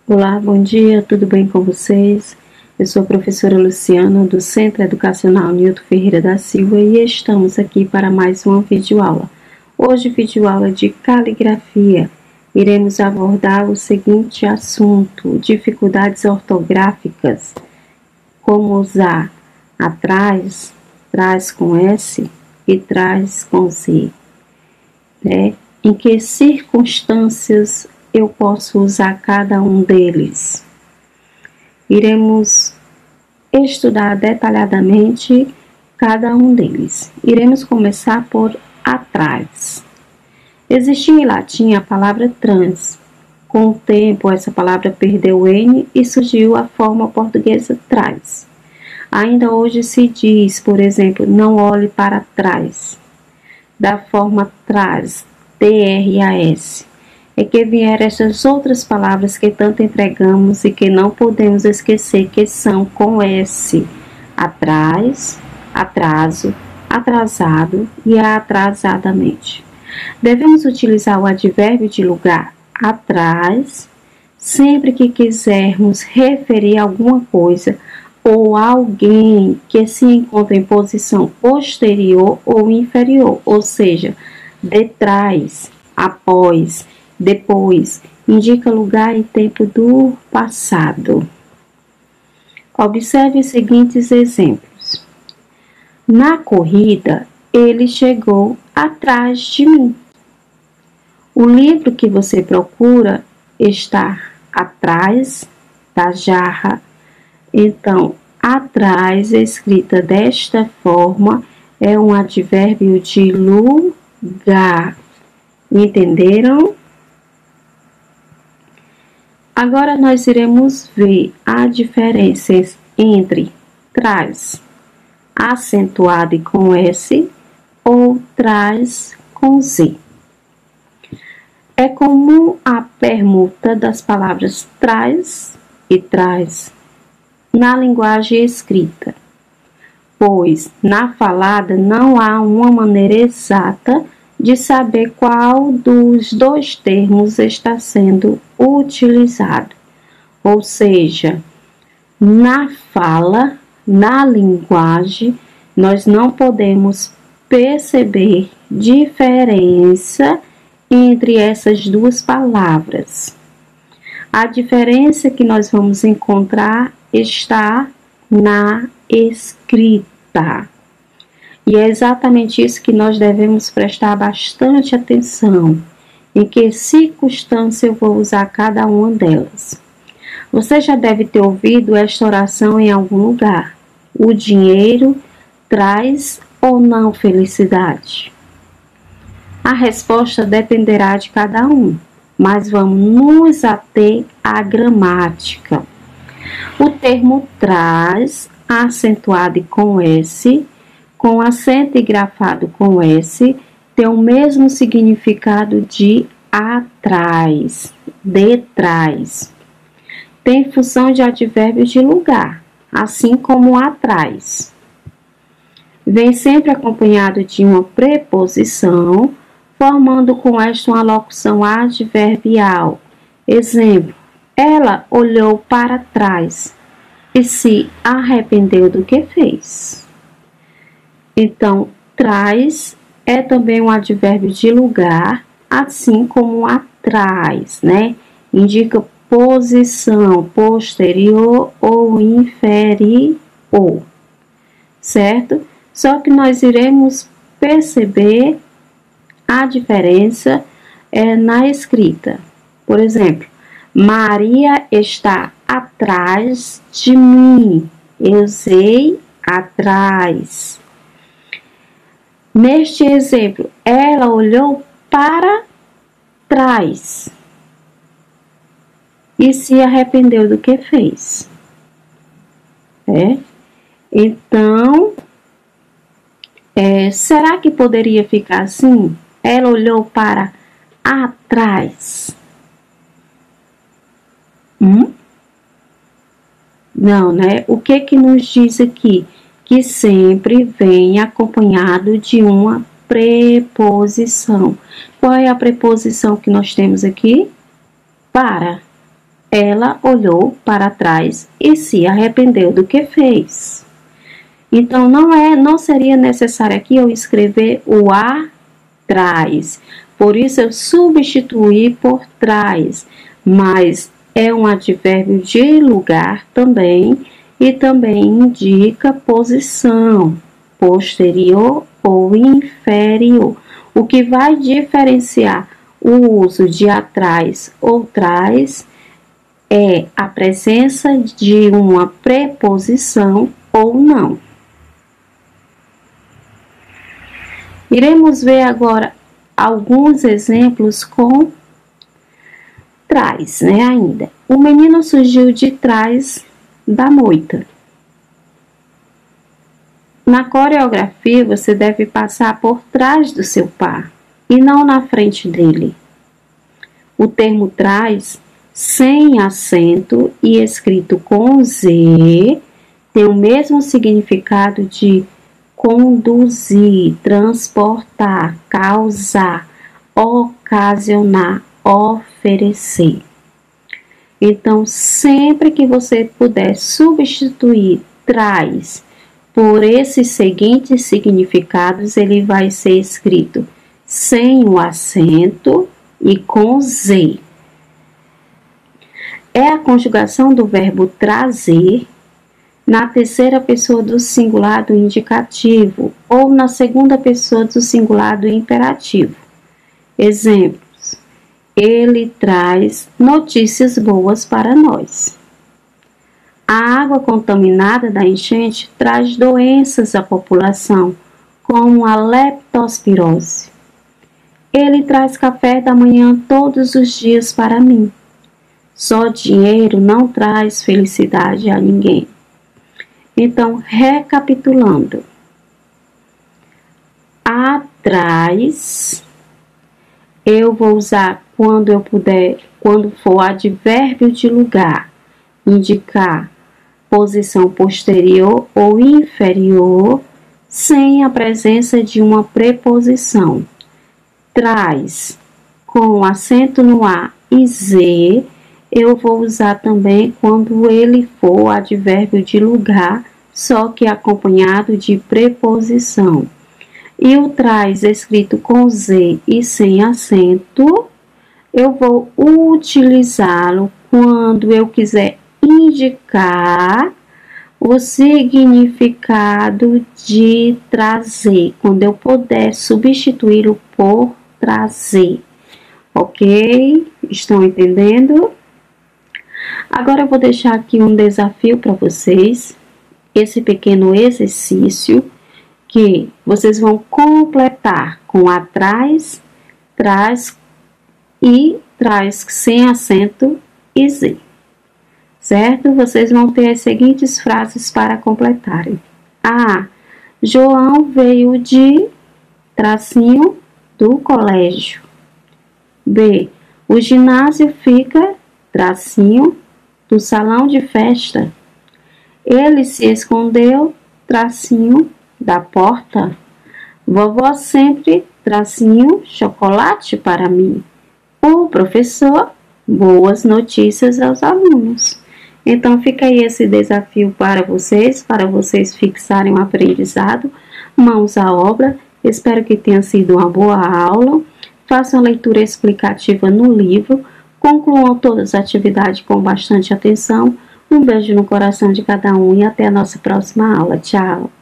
Olá, bom dia, tudo bem com vocês? Eu sou a professora Luciana, do Centro Educacional Nilton Ferreira da Silva e estamos aqui para mais uma videoaula. Hoje, videoaula de caligrafia. Iremos abordar o seguinte assunto: dificuldades ortográficas. Como usar atrás, traz com S e traz com Z. Em que circunstâncias eu posso usar cada um deles? Iremos estudar detalhadamente cada um deles. Iremos começar por atrás. Existia em latim a palavra trans. Com o tempo, essa palavra perdeu o N e surgiu a forma portuguesa trás. Ainda hoje se diz, por exemplo, não olhe para trás. Da forma trás, TRAS. É que vieram essas outras palavras que tanto empregamos e que não podemos esquecer, que são com S: atrás, atraso, atrasado e atrasadamente. Devemos utilizar o advérbio de lugar atrás sempre que quisermos referir alguma coisa ou alguém que se encontra em posição posterior ou inferior, ou seja, detrás, após, depois, indica lugar e tempo do passado. Observe os seguintes exemplos. Na corrida, ele chegou atrás de mim. O livro que você procura está atrás da jarra. Então, atrás, escrita desta forma, é um advérbio de lugar. Entenderam? Agora nós iremos ver a diferença entre traz acentuado e com S ou traz com Z. É comum a permuta das palavras traz e traz na linguagem escrita, pois na falada não há uma maneira exata de saber qual dos dois termos está sendo utilizado. Ou seja, na fala, na linguagem, nós não podemos perceber diferença entre essas duas palavras. A diferença que nós vamos encontrar está na escrita. E é exatamente isso que nós devemos prestar bastante atenção. Em que circunstância eu vou usar cada uma delas. Você já deve ter ouvido esta oração em algum lugar. O dinheiro traz ou não felicidade? A resposta dependerá de cada um, mas vamos nos ater à gramática. O termo traz, acentuado com S, com acento e grafado com S, tem o mesmo significado de atrás, detrás. Tem função de advérbio de lugar, assim como atrás. Vem sempre acompanhado de uma preposição, formando com esta uma locução adverbial. Exemplo: ela olhou para trás e se arrependeu do que fez. Então, traz é também um advérbio de lugar, assim como atrás, Indica posição posterior ou inferior, certo? Só que nós iremos perceber a diferença na escrita. Por exemplo, Maria está atrás de mim. Eu usei atrás. Neste exemplo, ela olhou para trás e se arrependeu do que fez. Então, será que poderia ficar assim? Ela olhou para atrás. Não, O que nos diz aqui? Que sempre vem acompanhado de uma preposição. Qual é a preposição que nós temos aqui? Para. ela olhou para trás e se arrependeu do que fez. Então, não seria necessário aqui eu escrever o atrás. Por isso, eu substituí por trás. Mas é um advérbio de lugar também e também indica posição, posterior ou inferior. O que vai diferenciar o uso de atrás ou trás é a presença de uma preposição ou não. Iremos ver agora alguns exemplos com trás, ainda. O menino surgiu de trás da moita. Na coreografia, você deve passar por trás do seu par e não na frente dele. O termo trás, sem acento e escrito com Z, tem o mesmo significado de conduzir, transportar, causar, ocasionar, oferecer. Então, sempre que você puder substituir trás por esses seguintes significados, ele vai ser escrito sem o acento e com Z. É a conjugação do verbo trazer na terceira pessoa do singular do indicativo ou na segunda pessoa do singular do imperativo. Exemplos: ele traz notícias boas para nós. A água contaminada da enchente traz doenças à população, como a leptospirose. Ele traz café da manhã todos os dias para mim. Só dinheiro não traz felicidade a ninguém. Então, recapitulando. Atrás, eu vou usar quando eu puder, quando for advérbio de lugar, indicar posição posterior ou inferior, sem a presença de uma preposição. Traz, com acento no A e Z, eu vou usar também quando ele for advérbio de lugar, só que acompanhado de preposição. E o traz escrito com Z e sem acento, eu vou utilizá-lo quando eu quiser indicar o significado de trazer, quando eu puder substituí-lo por trazer. Ok? Estão entendendo? Agora eu vou deixar aqui um desafio para vocês, esse pequeno exercício que vocês vão completar com atrás, traz e traz sem acento e Z. Certo? Vocês vão ter as seguintes frases para completarem. A. João veio de tracinho do colégio. B. O ginásio fica tracinho do salão de festa. Ele se escondeu tracinho da porta. Vovó sempre tracinho chocolate para mim. O professor, boas notícias aos alunos. Então, fica aí esse desafio para vocês fixarem o aprendizado, mãos à obra. Espero que tenha sido uma boa aula. Façam a leitura explicativa no livro. Concluam todas as atividades com bastante atenção. Um beijo no coração de cada um e até a nossa próxima aula. Tchau!